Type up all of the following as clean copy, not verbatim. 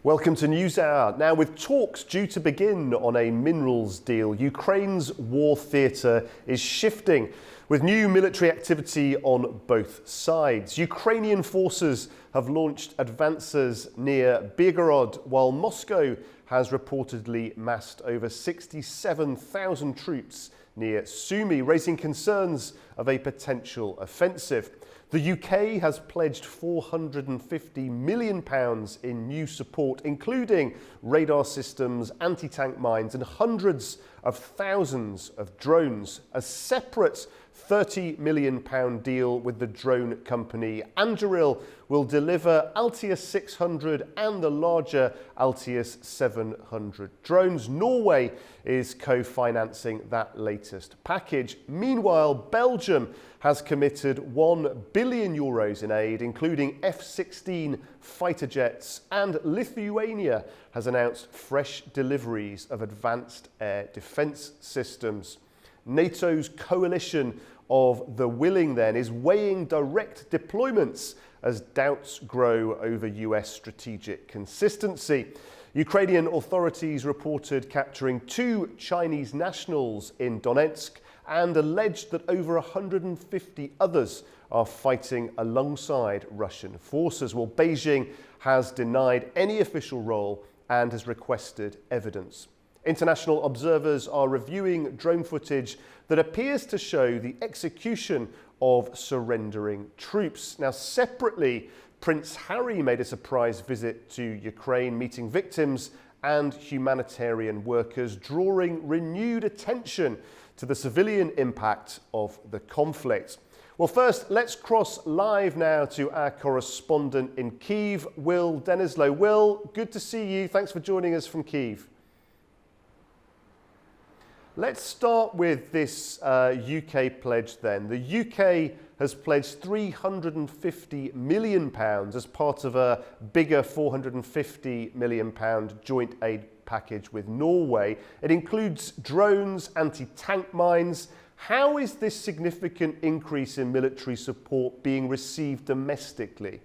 Welcome to Newshour. Now, with talks due to begin on a minerals deal, Ukraine's war theatre is shifting with new military activity on both sides. Ukrainian forces have launched advances near Belgorod, while Moscow has reportedly massed over 67,000 troops near Sumy, raising concerns of a potential offensive. The UK has pledged £450 million in new support, including radar systems, anti-tank mines and hundreds of thousands of drones. A separate £30 million deal with the drone company AnewZ will deliver Altius 600 and the larger Altius 700 drones. Norway is co-financing that latest package. Meanwhile, Belgium has committed €1 billion in aid, including F-16 fighter jets, and Lithuania has announced fresh deliveries of advanced air defence systems. NATO's coalition of the willing then is weighing direct deployments as doubts grow over US strategic consistency. Ukrainian authorities reported capturing 2 Chinese nationals in Donetsk and alleged that over 150 others are fighting alongside Russian forces. Well, Beijing has denied any official role and has requested evidence. International observers are reviewing drone footage that appears to show the execution of surrendering troops. Now, separately, Prince Harry made a surprise visit to Ukraine, meeting victims and humanitarian workers, drawing renewed attention to the civilian impact of the conflict. Well, first, let's cross live now to our correspondent in Kyiv, Will Denislow. Will, good to see you. Thanks for joining us from Kyiv. Let's start with this UK pledge then. The UK has pledged £350 million as part of a bigger £450 million joint aid package with Norway. It includes drones, anti-tank mines. How is this significant increase in military support being received domestically?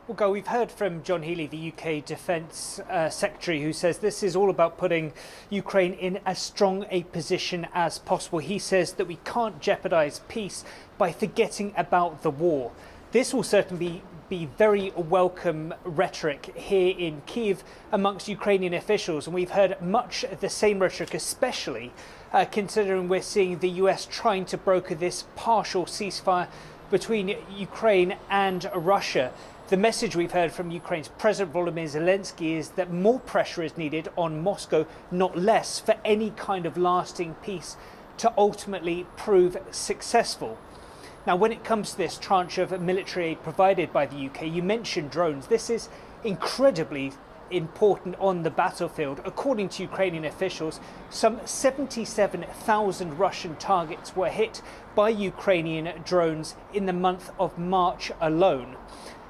Well, Go, we've heard from John Healey, the UK Defence Secretary, who says this is all about putting Ukraine in as strong a position as possible. He says that we can't jeopardise peace by forgetting about the war. This will certainly be very welcome rhetoric here in Kyiv amongst Ukrainian officials, and we've heard much of the same rhetoric, especially considering we're seeing the US trying to broker this partial ceasefire between Ukraine and Russia. The message we've heard from Ukraine's President Volodymyr Zelensky is that more pressure is needed on Moscow, not less, for any kind of lasting peace to ultimately prove successful. Now, when it comes to this tranche of military aid provided by the UK, you mentioned drones. This is incredibly important on the battlefield. According to Ukrainian officials, some 77,000 Russian targets were hit by Ukrainian drones in the month of March alone.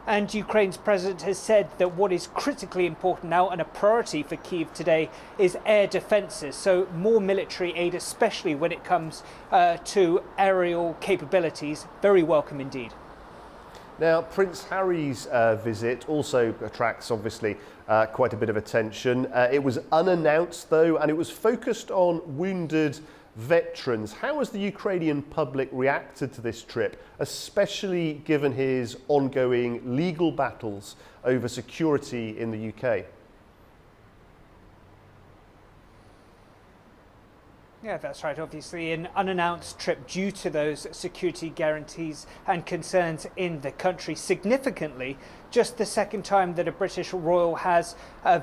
And Ukraine's president has said that what is critically important now and a priority for Kyiv today is air defences. So more military aid, especially when it comes to aerial capabilities, very welcome indeed. Now, Prince Harry's visit also attracts, obviously, quite a bit of attention. It was unannounced, though, and it was focused on wounded veterans. How has the Ukrainian public reacted to this trip, especially given his ongoing legal battles over security in the UK? Yeah, that's right. Obviously, an unannounced trip due to those security guarantees and concerns in the country. Significantly, just the second time that a British royal has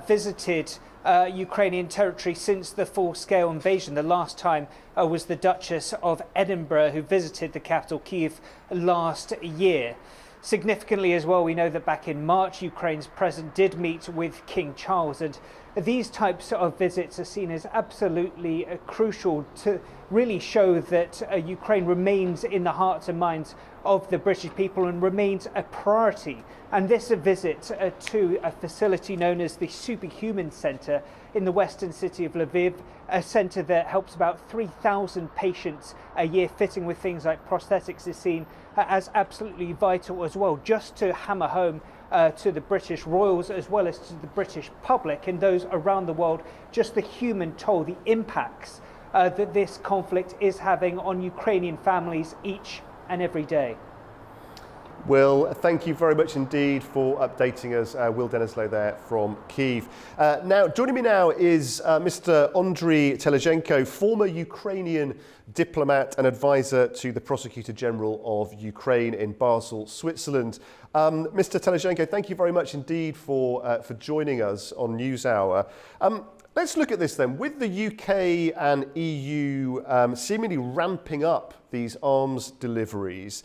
visited Ukrainian territory since the full-scale invasion. The last time was the Duchess of Edinburgh, who visited the capital, Kyiv, last year. Significantly as well, we know that back in March, Ukraine's president did meet with King Charles, and these types of visits are seen as absolutely crucial to really show that Ukraine remains in the hearts and minds of the British people and remains a priority. And this visit to a facility known as the Superhuman Centre in the western city of Lviv, a centre that helps about 3,000 patients a year, fitting with things like prosthetics, is seen as absolutely vital as well, just to hammer home to the British royals as well as to the British public and those around the world, just the human toll, the impacts that this conflict is having on Ukrainian families each and every day. Will, thank you very much indeed for updating us. Will Denislow there from Kyiv. Now, joining me now is Mr. Andriy Telezhenko, former Ukrainian diplomat and advisor to the Prosecutor General of Ukraine in Basel, Switzerland. Mr. Telezhenko, thank you very much indeed for joining us on NewsHour. Let's look at this then. With the UK and EU seemingly ramping up these arms deliveries,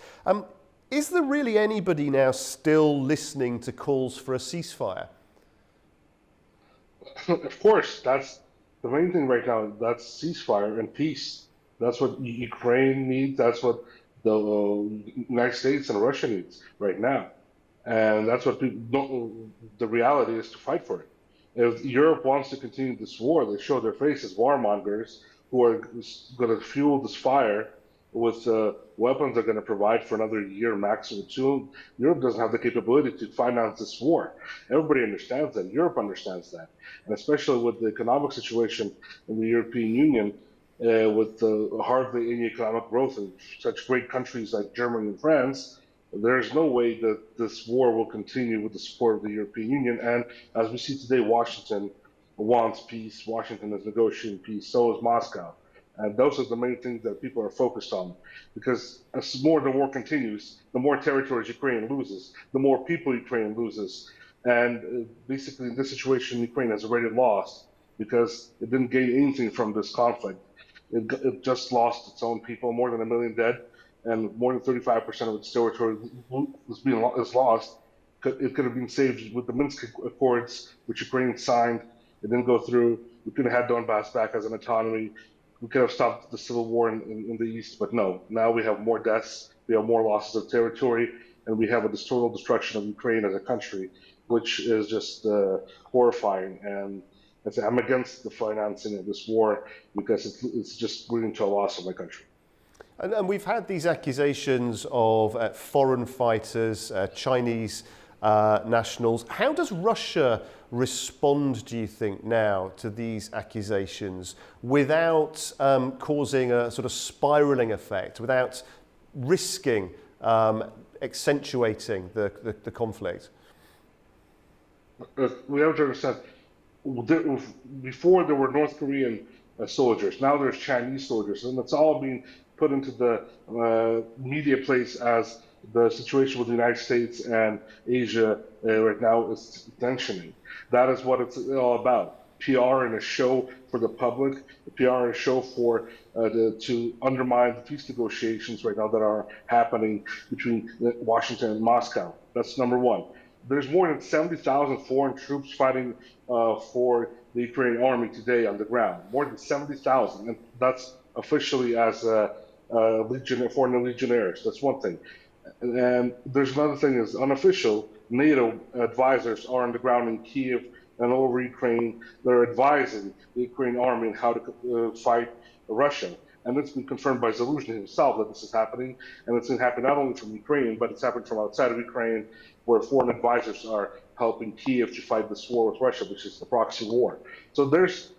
is there really anybody now still listening to calls for a ceasefire? Of course, that's the main thing right now. That's ceasefire and peace. That's what Ukraine needs. That's what the United States and Russia needs right now. And that's what people don't, the reality is to fight for it. If Europe wants to continue this war, they show their face as warmongers who are going to fuel this fire with weapons they're going to provide for another year, maximum two. Europe doesn't have the capability to finance this war. Everybody understands that. Europe understands that. And especially with the economic situation in the European Union, with hardly any economic growth in such great countries like Germany and France, there's no way that this war will continue with the support of the European Union. And as we see today, Washington wants peace. Washington is negotiating peace. So is Moscow. And those are the main things that people are focused on. Because as more the war continues, the more territories Ukraine loses, the more people Ukraine loses. And basically, in this situation, Ukraine has already lost because it didn't gain anything from this conflict. It just lost its own people, more than 1 million dead, and more than 35% of its territory is lost. It could have been saved with the Minsk Accords, which Ukraine signed. It didn't go through. We could have had Donbass back as an autonomy. We could have stopped the civil war in the east, but no. Now we have more deaths, we have more losses of territory, and we have a total destruction of Ukraine as a country, which is just horrifying. And I'm against the financing of this war because it's just leading to a loss of my country. And we've had these accusations of foreign fighters, Chinese nationals. How does Russia respond, do you think, now to these accusations without causing a sort of spiraling effect, without risking accentuating the conflict? We have to understand, before there were North Korean soldiers, now there's Chinese soldiers, and it's all being put into the media place as the situation with the United States and Asia right now is tensioning. That is what it's all about. PR and a show for the public, PR and a show for to undermine the peace negotiations right now that are happening between Washington and Moscow. That's number one. There's more than 70,000 foreign troops fighting for the Ukrainian army today on the ground. More than 70,000, and that's officially as foreign legionnaires. That's one thing. And there's another thing is unofficial. NATO advisors are on the ground in Kyiv and all over Ukraine. They're advising the Ukrainian army on how to fight Russia. And it's been confirmed by Zelensky himself that this is happening. And it's been happening not only from Ukraine, but it's happened from outside of Ukraine, where foreign advisors are helping Kyiv to fight this war with Russia, which is the proxy war. So there's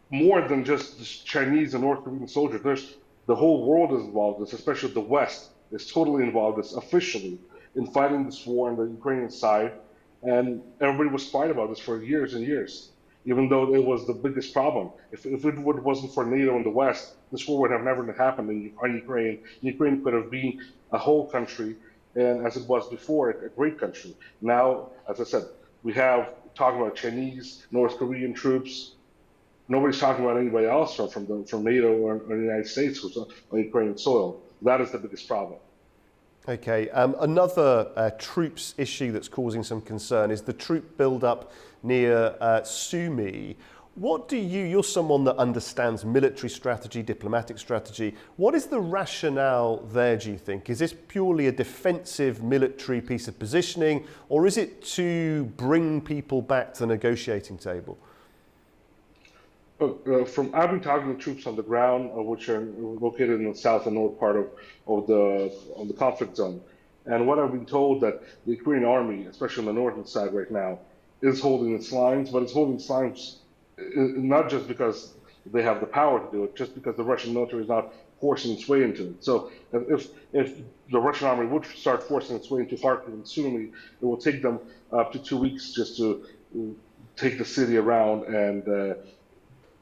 more than just the Chinese and North Korean soldiers. There's the whole world is involved in this, especially the West is totally involved in this officially in fighting this war on the Ukrainian side. And everybody was quiet about this for years and years, even though it was the biggest problem. If it wasn't for NATO and the West, this war would have never happened on Ukraine. Ukraine could have been a whole country, and as it was before, a great country. Now, as I said, we have talking about Chinese, North Korean troops. Nobody's talking about anybody else from NATO or the United States who's on Ukrainian soil. That is the biggest problem. Okay, another troops issue that's causing some concern is the troop buildup near Sumy. What do you're someone that understands military strategy, diplomatic strategy. What is the rationale there, do you think? Is this purely a defensive military piece of positioning, or is it to bring people back to the negotiating table? I've been talking to troops on the ground, which are located in the south and north part of the conflict zone, and what I've been told that the Ukrainian army, especially on the northern side right now, is holding its lines, but it's holding its lines not just because they have the power to do it, just because the Russian military is not forcing its way into it. So if the Russian army would start forcing its way into Kharkiv and Sumy, it will take them up to 2 weeks just to take the city around and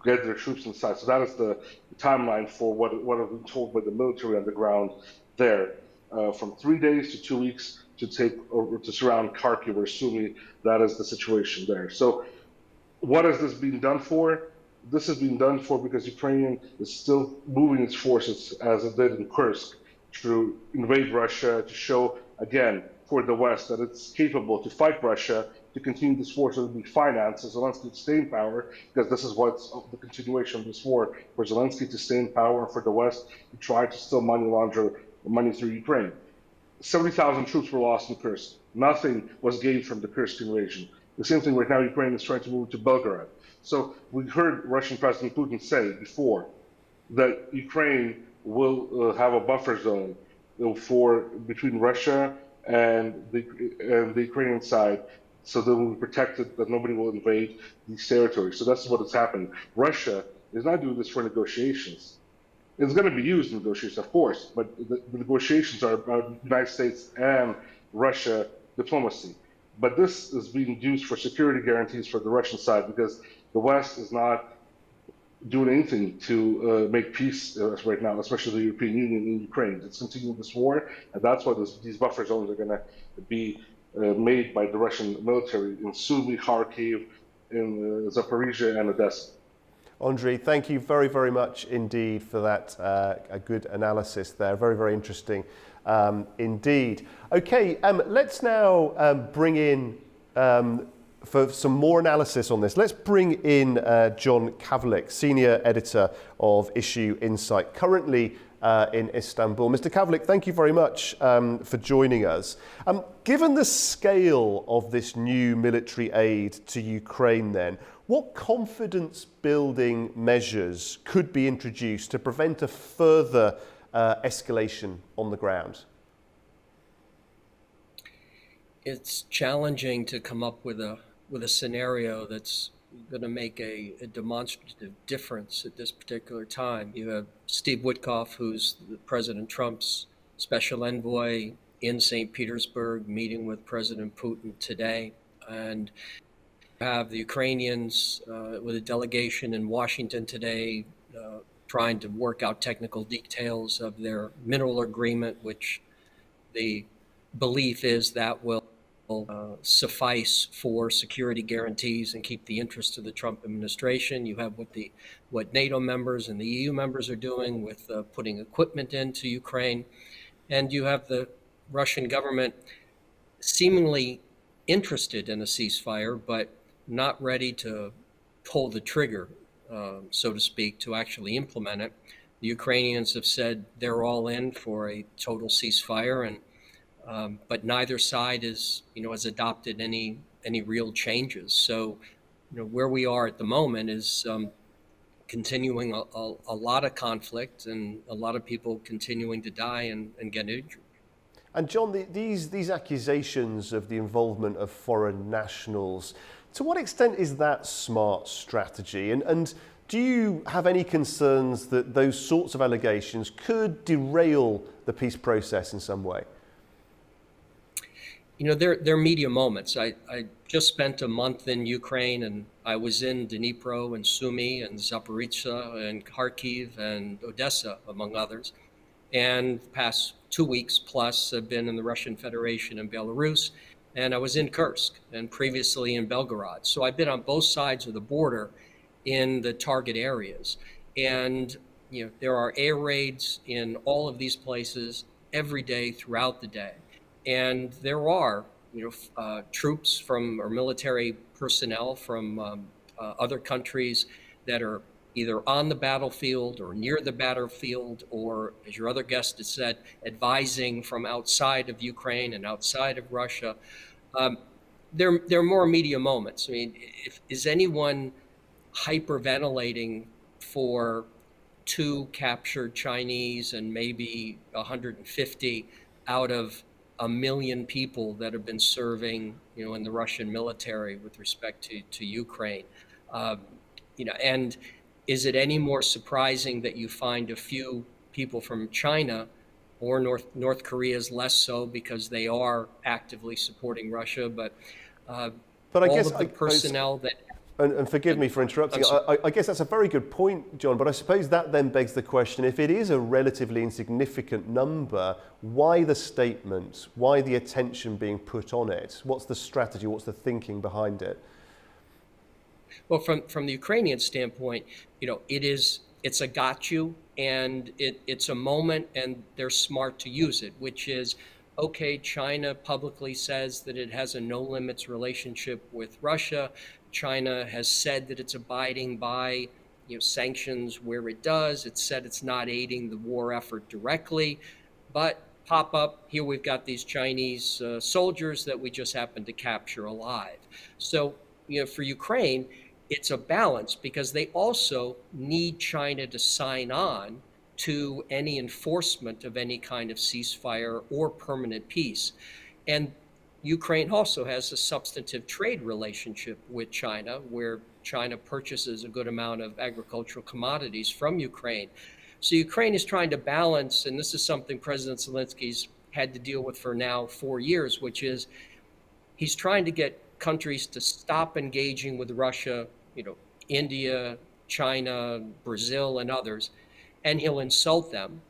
get their troops inside. So that is the timeline for what I've been told by the military on the ground there. From 3 days to 2 weeks to take or to surround Kharkiv or Sumy. That is the situation there. So what is this being done for? This is being done for because Ukraine is still moving its forces as it did in Kursk to invade Russia, to show again for the West that it's capable to fight Russia, to continue this war so that we finance Zelensky to stay in power, because this is what's the continuation of this war, for Zelensky to stay in power and for the West to try to still money launder money through Ukraine. 70,000 troops were lost in Kursk. Nothing was gained from the Kursk invasion. The same thing right now, Ukraine is trying to move to Belgorod. So we heard Russian President Putin say before that Ukraine will have a buffer zone for between Russia and the Ukrainian side, so they will be protected, that nobody will invade these territories. So that's what has happened. Russia is not doing this for negotiations. It's going to be used in negotiations, of course, but the negotiations are about United States and Russia diplomacy. But this is being used for security guarantees for the Russian side, because the West is not doing anything to make peace right now, especially the European Union in Ukraine. It's continuing this war, and that's why these buffer zones are going to be made by the Russian military in Sumy, Kharkiv, in Zaporizhia, and Odessa. Andriy, thank you very, very much indeed for that a good analysis there. Very, very interesting indeed. Okay, let's now bring in, for some more analysis on this, let's bring in John Kavlik, Senior Editor of Issue Insight, currently in Istanbul. Mr. Kavlik, thank you very much for joining us. Given the scale of this new military aid to Ukraine then, what confidence-building measures could be introduced to prevent a further escalation on the ground? It's challenging to come up with a scenario that's going to make a demonstrative difference at this particular time. You have Steve Witkoff, who's President Trump's special envoy in St. Petersburg, meeting with President Putin today, and have the Ukrainians with a delegation in Washington today trying to work out technical details of their mineral agreement, which the belief is that will suffice for security guarantees and keep the interest of the Trump administration. You have what NATO members and the EU members are doing with putting equipment into Ukraine, and you have the Russian government seemingly interested in a ceasefire, but not ready to pull the trigger, so to speak, to actually implement it. The Ukrainians have said they're all in for a total ceasefire, and but neither side has adopted any real changes. So, where we are at the moment is continuing a lot of conflict and a lot of people continuing to die and get injured. And John, these accusations of the involvement of foreign nationals, to what extent is that smart strategy? And do you have any concerns that those sorts of allegations could derail the peace process in some way? They're media moments. I just spent a month in Ukraine, and I was in Dnipro and Sumy and Zaporizhia and Kharkiv and Odessa, among others. And the past 2 weeks plus, I've been in the Russian Federation and Belarus, and I was in Kursk and previously in Belgorod. So I've been on both sides of the border in the target areas. And there are air raids in all of these places, every day throughout the day. And there are, troops from or military personnel from other countries that are either on the battlefield or near the battlefield, or, as your other guest has said, advising from outside of Ukraine and outside of Russia. Um, there are more media moments. I mean, is anyone hyperventilating for two captured Chinese and maybe 150 out of a million people that have been serving, in the Russian military with respect to Ukraine? Um, and is it any more surprising that you find a few people from China or North Korea is less so because they are actively supporting Russia, but But I all guess of the personnel that. And forgive me for interrupting. I guess that's a very good point, John, but I suppose that then begs the question, if it is a relatively insignificant number, why the statement? Why the attention being put on it? What's the strategy? What's the thinking behind it? Well, from the Ukrainian standpoint, it's a got you, and it's a moment, and they're smart to use it, which is, okay, China publicly says that it has a no limits relationship with Russia. China has said that it's abiding by sanctions where it does. It's said it's not aiding the war effort directly, but pop up here, we've got these Chinese soldiers that we just happened to capture alive. So for Ukraine, it's a balance because they also need China to sign on to any enforcement of any kind of ceasefire or permanent peace. And Ukraine also has a substantive trade relationship with China, where China purchases a good amount of agricultural commodities from Ukraine. So Ukraine is trying to balance, and this is something President Zelensky's had to deal with for now 4 years, which is he's trying to get countries to stop engaging with Russia, India, China, Brazil, and others, and he'll insult them.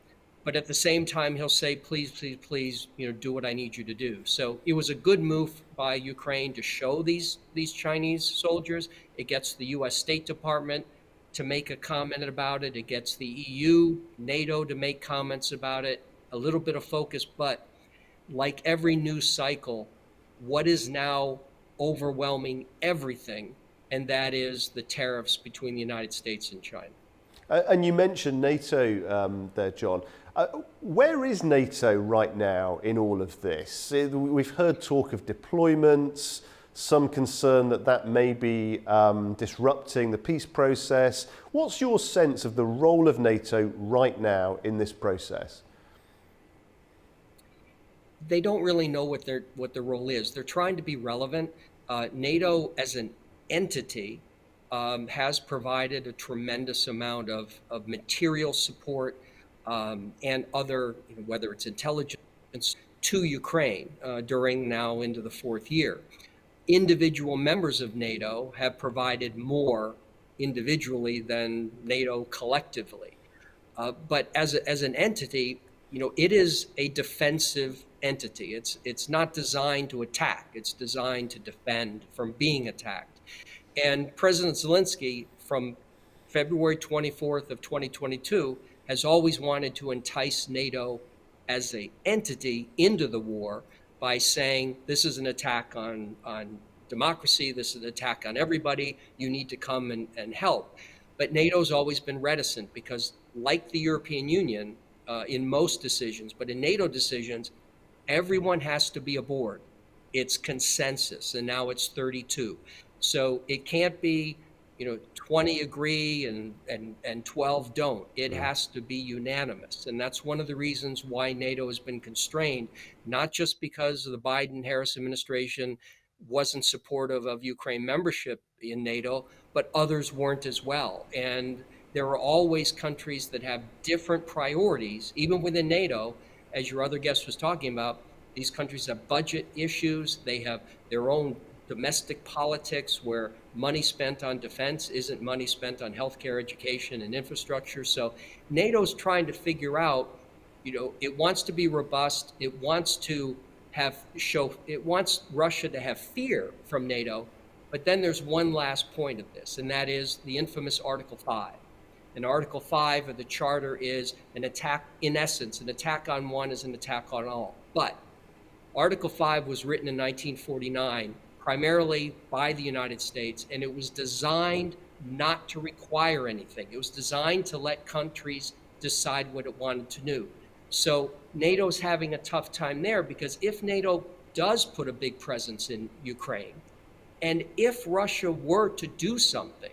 But at the same time, he'll say, please, please, please, do what I need you to do. So it was a good move by Ukraine to show these Chinese soldiers. It gets the U.S. State Department to make a comment about it. It gets the EU, NATO to make comments about it. A little bit of focus, but like every news cycle, what is now overwhelming everything, and that is the tariffs between the United States and China. And you mentioned NATO there, John. Where is NATO right now in all of this? We've heard talk of deployments, some concern that may be disrupting the peace process. What's your sense of the role of NATO right now in this process? They don't really know what their role is. They're trying to be relevant. NATO as an entity has provided a tremendous amount of material support and other, whether it's intelligence, to Ukraine during now into the fourth year. Individual members of NATO have provided more individually than NATO collectively. But as an entity, it is a defensive entity. It's not designed to attack. It's designed to defend from being attacked. And President Zelensky, from February 24th of 2022, has always wanted to entice NATO as an entity into the war by saying, this is an attack on democracy, this is an attack on everybody, you need to come and help. But NATO's always been reticent because, like the European Union, in most decisions, but in NATO decisions, everyone has to be aboard. It's consensus, and now it's 32. So it can't be, 20 agree and 12 don't. It has to be unanimous. And that's one of the reasons why NATO has been constrained, not just because of the Biden-Harris administration wasn't supportive of Ukraine membership in NATO, but others weren't as well. And there are always countries that have different priorities, even within NATO, as your other guest was talking about. These countries have budget issues. They have their own domestic politics where money spent on defense isn't money spent on healthcare, education, and infrastructure. So NATO's trying to figure out, it wants to be robust. It wants Russia to have fear from NATO. But then there's one last point of this, and that is the infamous Article 5. And Article 5 of the Charter is an attack, in essence, an attack on one is an attack on all. But Article 5 was written in 1949, primarily by the United States, and it was designed not to require anything. It was designed to let countries decide what it wanted to do. So NATO's having a tough time there, because if NATO does put a big presence in Ukraine, and if Russia were to do something,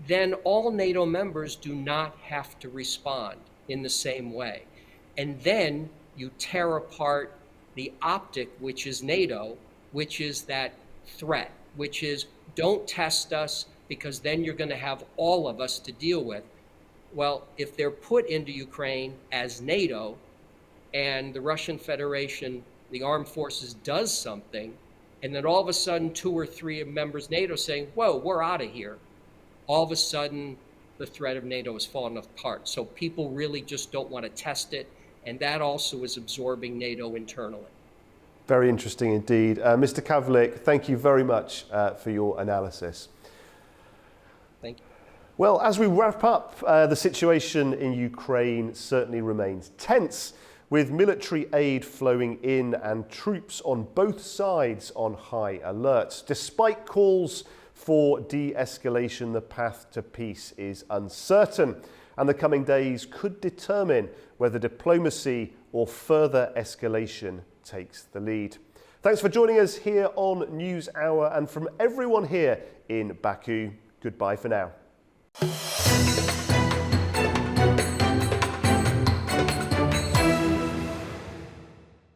then all NATO members do not have to respond in the same way. And then you tear apart the optic, which is NATO, which is that threat, which is don't test us because then you're going to have all of us to deal with. Well, if they're put into Ukraine as NATO and the Russian Federation, the armed forces, does something, and then all of a sudden 2 or 3 members of NATO saying, whoa, we're out of here, all of a sudden the threat of NATO is falling apart. So people really just don't want to test it, and that also is absorbing NATO internally. Very interesting indeed. Mr. Kavlik, thank you very much for your analysis. Thank you. Well, as we wrap up, the situation in Ukraine certainly remains tense, with military aid flowing in and troops on both sides on high alert. Despite calls for de-escalation, the path to peace is uncertain, and the coming days could determine whether diplomacy or further escalation takes the lead. Thanks for joining us here on NewsHour, and from everyone here in Baku, goodbye for now.